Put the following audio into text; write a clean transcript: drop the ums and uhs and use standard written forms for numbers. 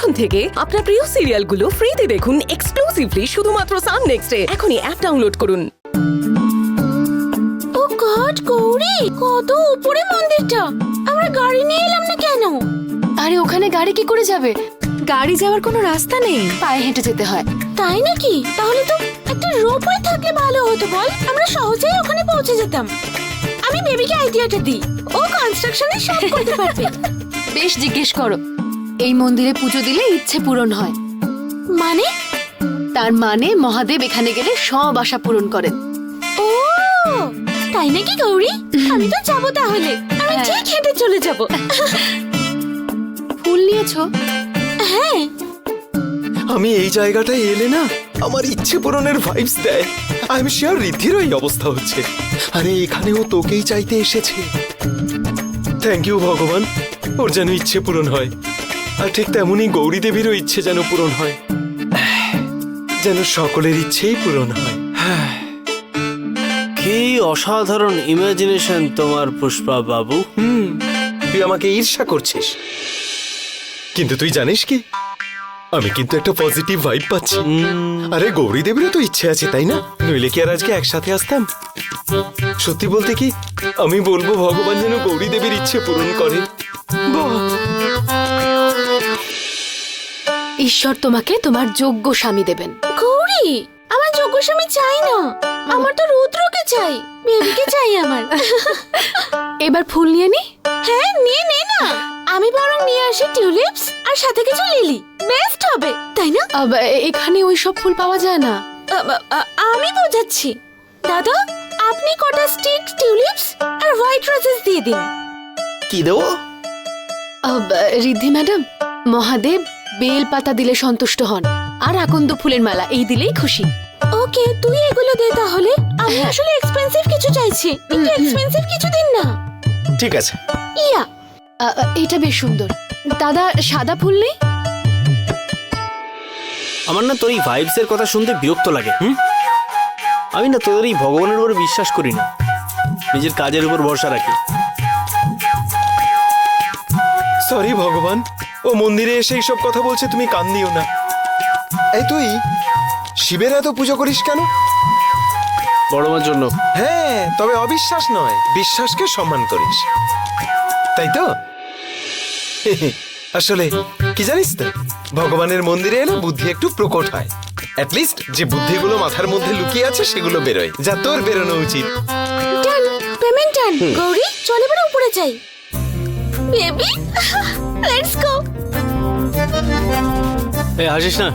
এখন থেকে আপনার প্রিয় সিরিয়ালগুলো ফ্রিতে দেখুন এক্সক্লুসিভলি শুধুমাত্র সান নেক্সটে। এখনই অ্যাপ ডাউনলোড করুন। ও গড গৌরী, কত উপরে মন্দিরটা! আমরা গাড়ি নিয়ে এলাম না কেন? আরে ওখানে গাড়ি কি করে যাবে? গাড়ি যাওয়ার কোনো রাস্তা নেই, পায়ে হেঁটে যেতে হয়। তাই নাকি? তাহলে তো একটা রোপওয়ে থাকলে ভালো হতো বল, আমরা সহজেই ওখানে পৌঁছে যেতাম। আমি বেবিকে আইডিয়াটা দিই, ও কনস্ট্রাকশনে সব করতে পারবে। বেশ, জিজ্ঞেস করো। এই মন্দিরে পুজো দিলে ইচ্ছে পূরণ হয়। মানে? তার মানে মহাদেব এখানে গেলে সব আশা পূরণ করেন। ও তাই নাকি গৌরী? আমি তো যাবো তাহলে, আমি ঠিক হেঁটে চলে যাব। ফুল নিয়েছো? হ্যাঁ। আমি এই জায়গাটায় এলে না আমার ইচ্ছে পূরণের ভাইবস দেয়। আই এম শিওর রিদ্ধিরও এই অবস্থা হচ্ছে। আরে এখানেও তোকেই চাইতে এসেছে। থ্যাংক ইউ ভগবান, ওর যেন ইচ্ছে পূরণ হয়। আর ঠিক তেমনই গৌরী দেবীরও ইচ্ছে যেন পূরণ হয়, যেন সকলের ইচ্ছেই পূরণ হয়। কি অসাধারণ ইমাজিনেশন তোমার পুষ্পা বাবু। তুই আমাকে ঈর্ষা করছিস, কিন্তু তুই জানিস কি, আমি কিন্তু একটা পজিটিভ ভাইব পাচ্ছি। আরে গৌরী দেবীরও তো ইচ্ছে আছে তাই না? নইলে কি আর আজকে একসাথে আসতাম? সত্যি বলতে কি, আমি বলবো ভগবান যেন গৌরী দেবীর ইচ্ছে পূরণ করে। বাহ! ঈশ্বর তোমাকে তোমার যোগ্য স্বামী দেবেন। গৌরী, আমার যোগ্য স্বামী চাই না, আমার তো রুদ্রকে চাই, বেবিকে চাই আমার। এবার ফুল নিয়ে নি। হ্যাঁ নিয়ে নে না, আমি বরং নিয়ে আসি টিউলিপস আর সাথে কিছু লিলি, বেস্ট হবে তাই না? এখানে ওই সব ফুল পাওয়া যায় না। আমি বোঝাচ্ছি। দাদা, আপনি কটা স্টিক টিউলিপস আর হোয়াইট রোজেস দিয়ে দিন। কি দেবো? রিদ্ধি ম্যাডাম, মহাদেব বেল পাতা দিলে সন্তুষ্ট হন, আর আকন্দ ফুলের মালা এই দিলেই খুশি। ওকে, তুই এগুলো দে তাহলে। আমি আসলে এক্সপেন্সিভ কিছু চাইছি, একটু এক্সপেন্সিভ কিছু দিন না। ঠিক আছে। ইয়া, এটা বেশ সুন্দর। দাদা, সাদা ফুল নেই? আমার না তোর এই ভাইবস এর কথা শুনতে বিরক্ত লাগে। আমি না তোদের এই ভগবানের উপর বিশ্বাস করি না, নিজের কাজের উপর ভরসা রাখি। সরি ভগবান, ও মন্দিরে এসে এইসব কথা বলছে, তুমি কান দিও না। এই তুই শিবের এত পুজো করিস কেন? বড় মার জন্য। হ্যাঁ, তবে অবিশ্বাস নয়, বিশ্বাসকে সম্মান করিস, তাই তো? আসলে কি জানিস তো, ভগবানের মন্দিরে এলে বুদ্ধি একটু প্রকট হয়। অ্যাটলিস্ট যে বুদ্ধিগুলো মাথার মধ্যে লুকিয়ে আছে সেগুলো বেরোয়, যা তোর বেরোনো উচিত। ডান, পেমেন্ট ডান। গৌরী, চল এবার উপরে যাই। Baby, let's go. এই হাসিস না,